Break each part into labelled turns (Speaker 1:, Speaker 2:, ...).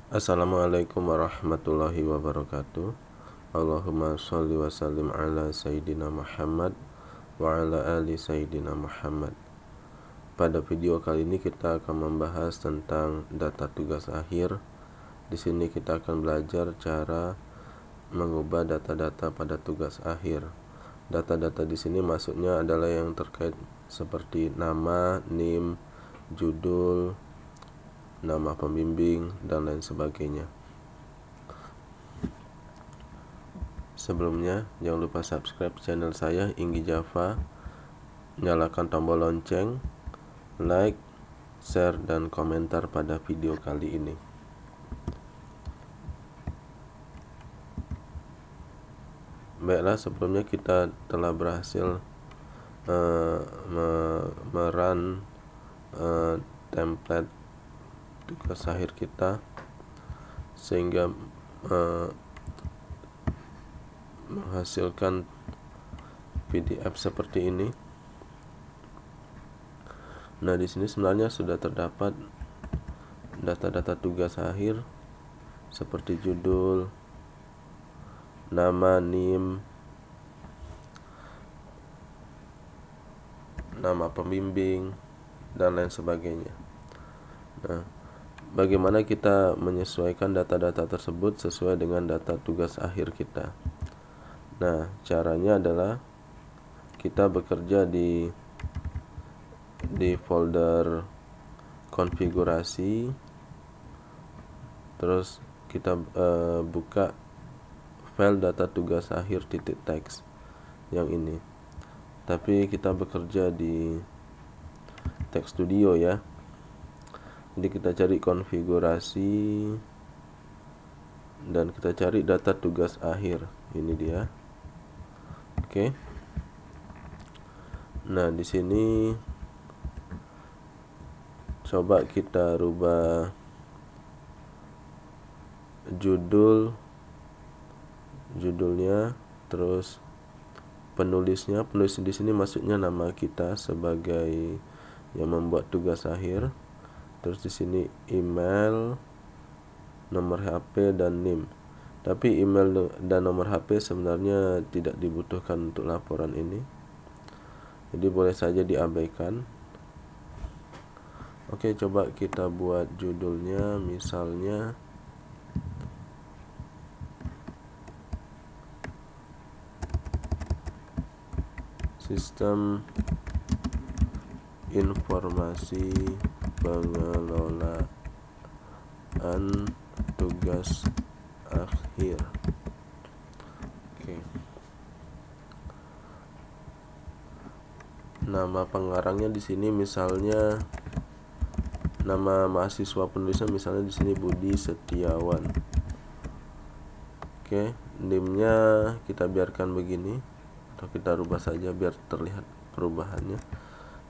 Speaker 1: Assalamualaikum warahmatullahi wabarakatuh. Allahumma sholli wa sallim ala Sayyidina Muhammad wa ala ali Sayyidina Muhammad. Pada video kali ini kita akan membahas tentang data tugas akhir. Di sini kita akan belajar cara mengubah data-data pada tugas akhir. Data-data di sini maksudnya adalah yang terkait seperti nama, NIM, judul, nama pembimbing, dan lain sebagainya. Sebelumnya, jangan lupa subscribe channel saya Inggi Java, nyalakan tombol lonceng, like, share, dan komentar pada video kali ini. Baiklah, sebelumnya kita telah berhasil merun template tugas akhir kita, sehingga menghasilkan PDF seperti ini. Nah, di sini sebenarnya sudah terdapat data-data tugas akhir seperti judul, nama, NIM, nama pembimbing, dan lain sebagainya. Nah, bagaimana kita menyesuaikan data-data tersebut sesuai dengan data tugas akhir kita? Nah, caranya adalah kita bekerja di folder konfigurasi, terus kita buka file data tugas akhir .txt yang ini. Tapi kita bekerja di Text Studio ya. Jadi kita cari konfigurasi dan kita cari data tugas akhir. Ini dia. Oke. Nah, di sini coba kita rubah judulnya, terus penulisnya. Penulis di sini maksudnya nama kita sebagai yang membuat tugas akhir. Terus di sini email, nomor HP, dan NIM. Tapi email dan nomor HP sebenarnya tidak dibutuhkan untuk laporan ini, jadi boleh saja diabaikan. Oke, coba kita buat judulnya, misalnya Sistem Informasi Pengelolaan Tugas Akhir. Oke. Nama pengarangnya di sini misalnya nama mahasiswa penulisnya misalnya di sini Budi Setiawan. Oke, NIM-nya kita biarkan begini atau kita rubah saja biar terlihat perubahannya.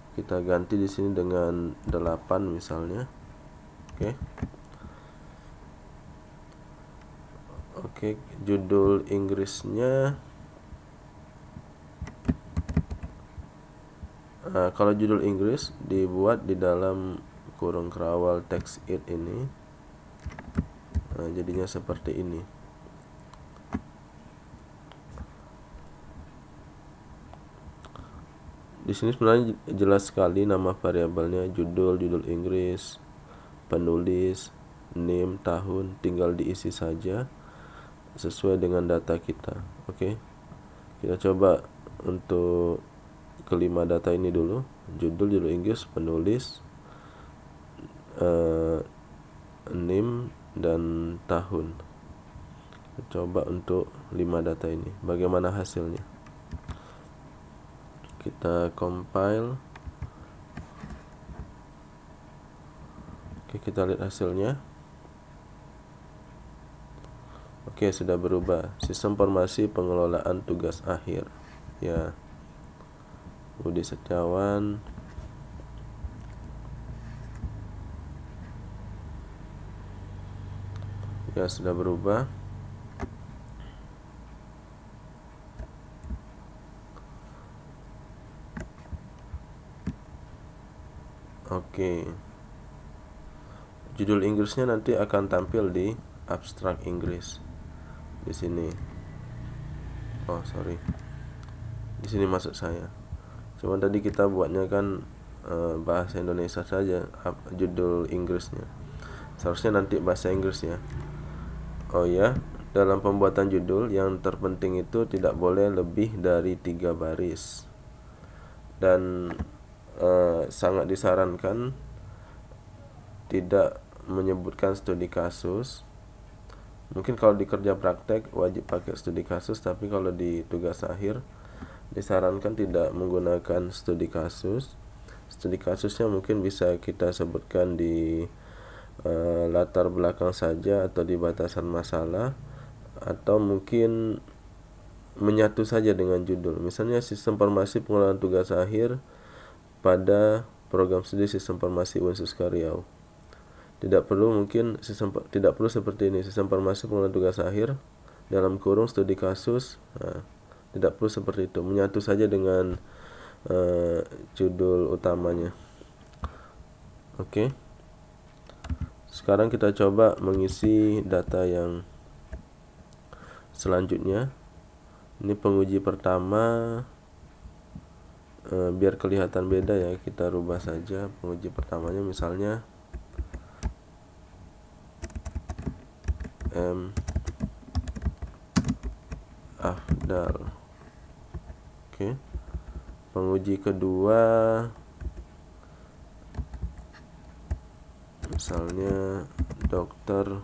Speaker 1: Kita ganti di sini dengan 8 misalnya. Oke, judul Inggrisnya, kalau judul Inggris dibuat di dalam kurung kerawal text it ini. Jadinya seperti ini. Di sini sebenarnya jelas sekali nama variabelnya, judul Inggris, penulis, NIM, tahun, tinggal diisi saja sesuai dengan data kita. Oke. Kita coba untuk kelima data ini dulu. Judul Inggris, penulis, NIM, dan tahun. Kita coba untuk 5 data ini. Bagaimana hasilnya? Kita compile. Oke, kita lihat hasilnya. Oke, sudah berubah. Sistem Informasi Pengelolaan Tugas Akhir. Ya, Budi Setiawan. Ya, sudah berubah. Oke. Judul Inggrisnya nanti akan tampil di abstrak Inggris di sini. Oh sorry, di sini maksud saya. Cuma tadi kita buatnya kan bahasa Indonesia saja judul Inggrisnya. Seharusnya nanti bahasa Inggris ya. Oh ya, dalam pembuatan judul yang terpenting itu tidak boleh lebih dari 3 baris. Dan sangat disarankan tidak menyebutkan studi kasus. Mungkin kalau di kerja praktek wajib pakai studi kasus, tapi kalau di tugas akhir disarankan tidak menggunakan studi kasus. Studi kasusnya mungkin bisa kita sebutkan di latar belakang saja atau di batasan masalah, atau mungkin menyatu saja dengan judul. Misalnya sistem formasi pengelolaan tugas akhir pada program studi sistem formasi Unsuska Riau. Tidak perlu seperti ini, sistem formasi pengelolaan tugas akhir dalam kurung studi kasus. Tidak perlu seperti itu, menyatu saja dengan judul utamanya. Oke. Sekarang kita coba mengisi data yang selanjutnya. Ini penguji pertama, biar kelihatan beda ya, kita rubah saja penguji pertamanya, misalnya M Afdal. Oke. Penguji kedua misalnya Dr.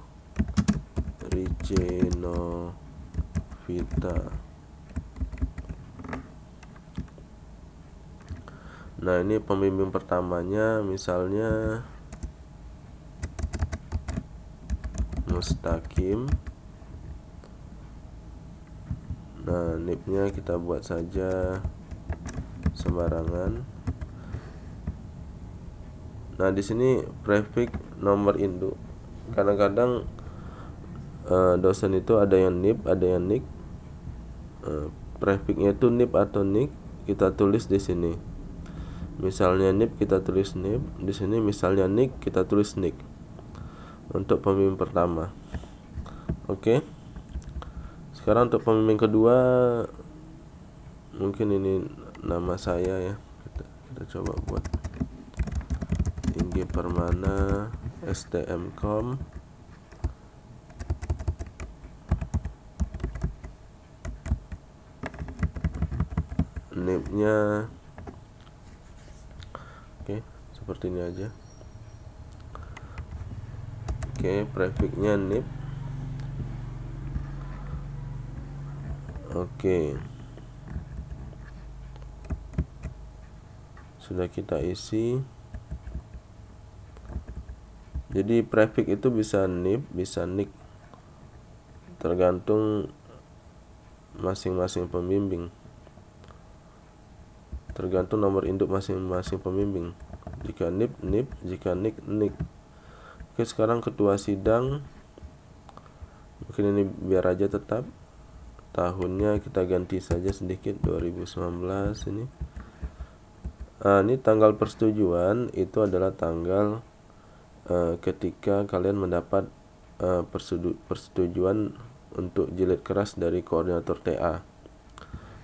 Speaker 1: Riceno Vita. Nah, ini pembimbing pertamanya misalnya Mustaqim. Nah, NIP-nya kita buat saja sembarangan. Nah, di sini prefix nomor induk. Kadang-kadang dosen itu ada yang NIP, ada yang NIK. Prefixnya itu NIP atau NIK, kita tulis di sini. Misalnya NIP kita tulis NIP, di sini misalnya NIK kita tulis NIK. Untuk pembimbing pertama. Oke. Sekarang untuk pembimbing kedua, mungkin ini nama saya ya. Kita coba buat Inggi Permana STMkom. NIP-nya oke, seperti ini aja. Oke, prefixnya NIP. Oke, sudah kita isi. Jadi prefix itu bisa NIP, bisa NIK, tergantung masing-masing pembimbing, tergantung nomor induk masing-masing pembimbing. Jika NIP, NIP, jika NIK, NIK. Oke, sekarang ketua sidang, mungkin ini biar aja tetap. Tahunnya kita ganti saja sedikit, 2019 ini. Ini tanggal persetujuan itu adalah tanggal ketika kalian mendapat persetujuan untuk jilid keras dari koordinator TA.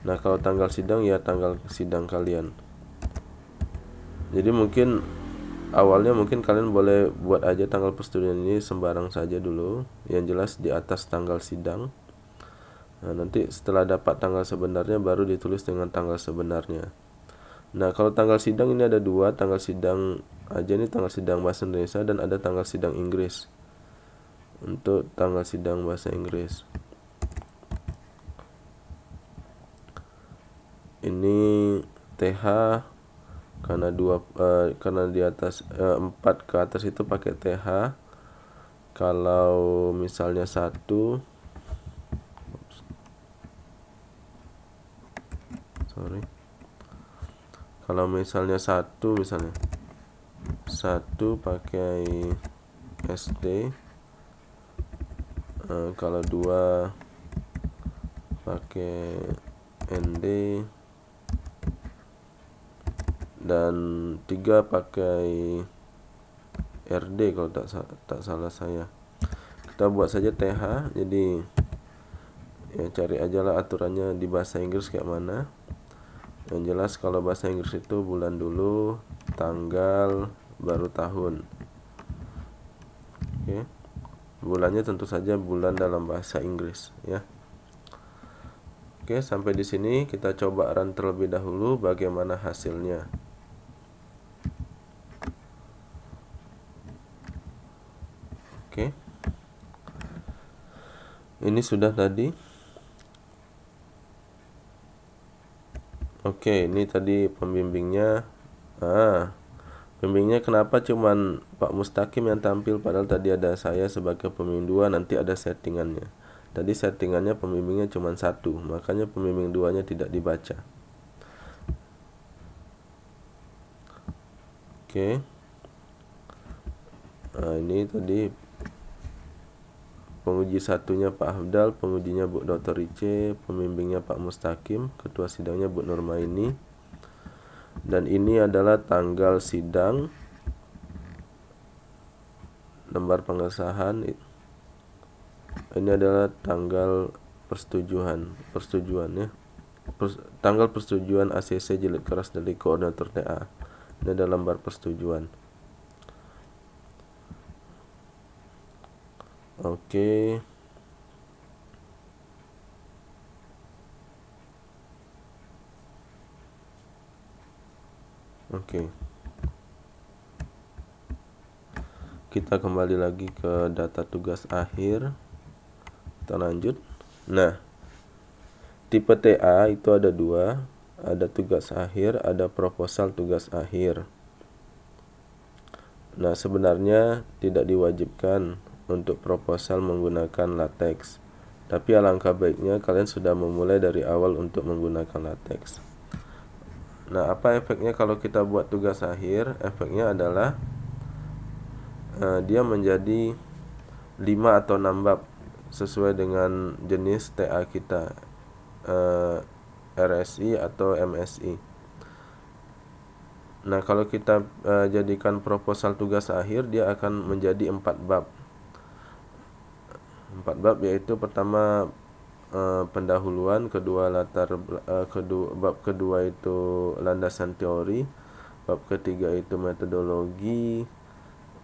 Speaker 1: Nah, kalau tanggal sidang ya tanggal sidang kalian. Jadi mungkin awalnya mungkin kalian boleh buat aja tanggal persetujuan ini sembarang saja dulu, yang jelas di atas tanggal sidang. Nah, nanti setelah dapat tanggal sebenarnya baru ditulis dengan tanggal sebenarnya. Nah, kalau tanggal sidang ini ada dua, tanggal sidang aja ini tanggal sidang bahasa Indonesia, dan ada tanggal sidang Inggris. Untuk tanggal sidang bahasa Inggris ini TH, karena karena di atas 4 ke atas itu pakai TH. Kalau misalnya 1 kalau misalnya 1 pakai SD, kalau 2 pakai ND, dan 3 pakai RD kalau tak salah saya. Kita buat saja TH. Jadi ya cari aja lah aturannya di bahasa Inggris kayak mana. Yang jelas kalau bahasa Inggris itu bulan dulu, tanggal, baru tahun. Oke. Bulannya tentu saja bulan dalam bahasa Inggris ya. Oke, sampai di sini kita coba run terlebih dahulu bagaimana hasilnya. Oke. Ini sudah tadi. Oke, ini tadi pembimbingnya. Pembimbingnya kenapa cuman Pak Mustaqim yang tampil, padahal tadi ada saya sebagai pembimbing 2, nanti ada settingannya. Tadi settingannya pembimbingnya cuma 1, makanya pembimbing 2-nya tidak dibaca. Oke. Nah, ini tadi penguji 1-nya Pak Hafdal, pengujinya Bu Dr. Ice, pembimbingnya Pak Mustaqim, ketua sidangnya Bu Nurmaini. Dan ini adalah tanggal sidang, lembar pengesahan. Ini adalah tanggal persetujuan ya. Tanggal persetujuan ACC jilid keras dari koordinator TA. Ini adalah lembar persetujuan. Oke. Kita kembali lagi ke data tugas akhir. Kita lanjut. Nah, tipe TA itu ada 2, ada tugas akhir, ada proposal tugas akhir. Nah, sebenarnya tidak diwajibkan untuk proposal menggunakan latex, tapi alangkah baiknya kalian sudah memulai dari awal untuk menggunakan latex. Nah, apa efeknya kalau kita buat tugas akhir? Efeknya adalah dia menjadi 5 atau 6 bab sesuai dengan jenis TA kita, RSI atau MSI. Nah, kalau kita jadikan proposal tugas akhir, dia akan menjadi 4 bab. 4 bab yaitu pertama pendahuluan, kedua bab kedua itu landasan teori, bab ketiga itu metodologi,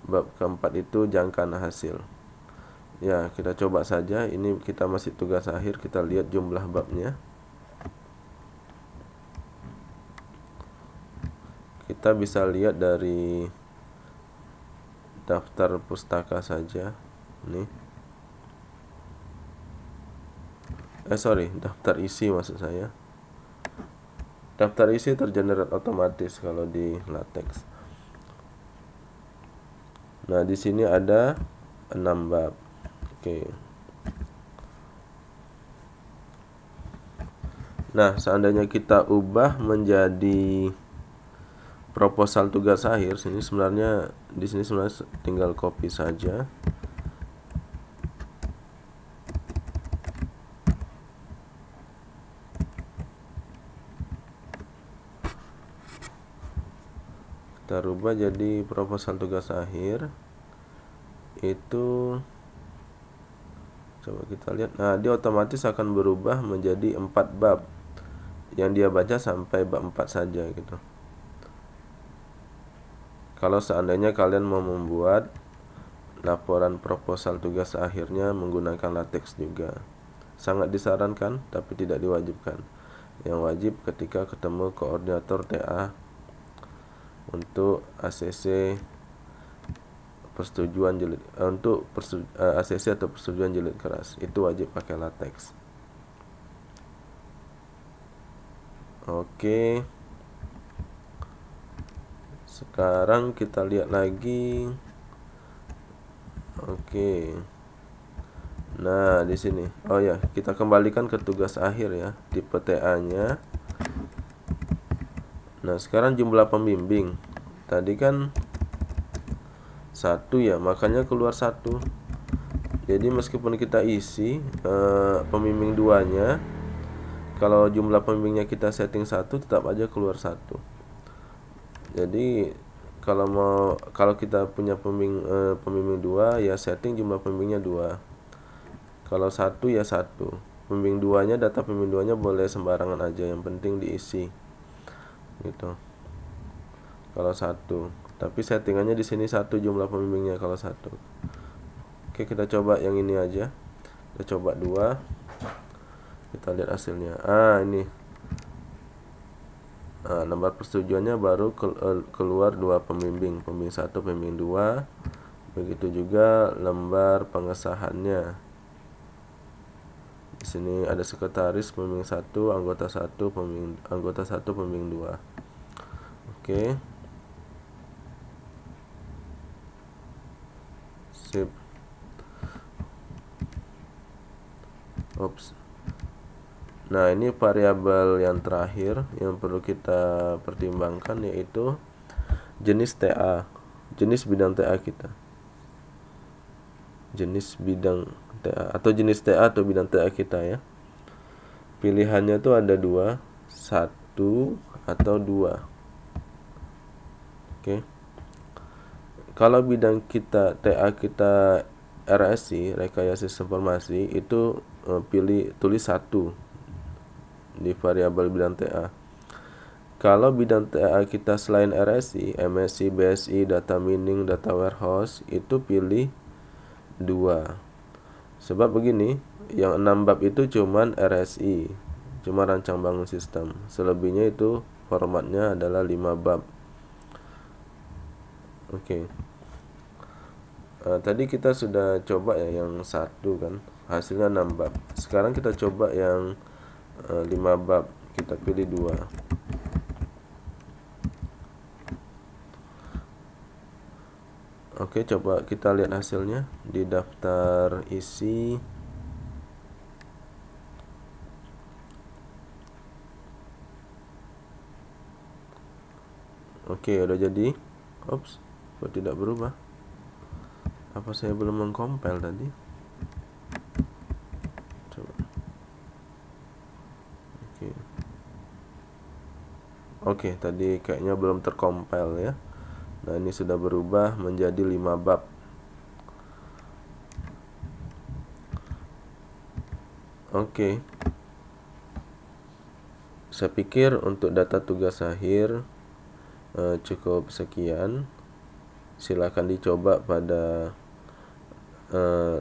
Speaker 1: bab keempat itu jangkaan hasil. Ya, kita coba saja. Ini kita masih tugas akhir, kita lihat jumlah babnya. Kita bisa lihat dari daftar pustaka saja. Nih. Daftar isi maksud saya. Daftar isi tergenerate otomatis kalau di latex. Nah, di sini ada 6 bab. Oke. Nah, seandainya kita ubah menjadi proposal tugas akhir, di sini sebenarnya tinggal copy saja. Kita rubah jadi proposal tugas akhir. Itu coba kita lihat. Nah, dia otomatis akan berubah menjadi 4 bab yang dia baca sampai bab 4 saja gitu. Kalau seandainya kalian mau membuat laporan proposal tugas akhirnya menggunakan latex juga, sangat disarankan tapi tidak diwajibkan. Yang wajib ketika ketemu koordinator TA untuk ACC persetujuan jilid ACC atau persetujuan jilid keras, itu wajib pakai latex. Oke. Sekarang kita lihat lagi. Oke. Nah, di sini. Oh ya, kita kembalikan ke tugas akhir ya, tipe TA-nya. Nah, sekarang jumlah pembimbing. Tadi kan 1 ya, makanya keluar 1. Jadi meskipun kita isi pembimbing 2-nya, kalau jumlah pembimbingnya kita setting 1, tetap aja keluar 1. Jadi kalau kita punya pembimbing 2 ya setting jumlah pembimbingnya 2. Kalau 1 ya 1. Pembimbing 2-nya, data pembimbing 2-nya boleh sembarangan aja, yang penting diisi. Gitu. Kalau 1. Tapi settingannya di sini 1 jumlah pembimbingnya kalau 1. Oke, kita coba yang ini aja. Kita coba 2. Kita lihat hasilnya. Ini. Nomor persetujuannya baru keluar 2 pembimbing, pembimbing 1, pembimbing 2. Begitu juga lembar pengesahannya. Di sini ada sekretaris, pembimbing 1, anggota 1, pembimbing 2. Oke. Sip. Nah, ini variabel yang terakhir yang perlu kita pertimbangkan, yaitu jenis TA, jenis bidang TA kita. Jenis bidang TA atau jenis TA atau bidang TA kita ya. Pilihannya tuh ada 2, 1 atau 2. Oke. Kalau bidang kita TA kita RSI, rekayasa informasi, itu tulis 1 di variabel bidang TA. Kalau bidang TA kita selain RSI, MSI, BSI, data mining, data warehouse, itu pilih 2. Sebab begini, yang 6 bab itu cuman RSI, cuma rancang bangun sistem. Selebihnya itu formatnya adalah 5 bab. Oke. Tadi kita sudah coba ya yang 1 kan, hasilnya 6 bab. Sekarang kita coba yang 5 bab, kita pilih 2. Oke, coba kita lihat hasilnya di daftar isi. Oke, udah jadi. Ops, kok tidak berubah? Apa saya belum mengcompile tadi? Coba. Oke, tadi kayaknya belum tercompile ya. Nah, ini sudah berubah menjadi 5 bab. Oke. Saya pikir untuk data tugas akhir cukup sekian. Silakan dicoba pada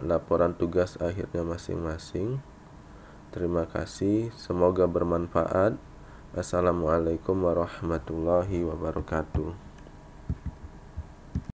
Speaker 1: laporan tugas akhirnya masing-masing. Terima kasih, semoga bermanfaat. Assalamualaikum warahmatullahi wabarakatuh.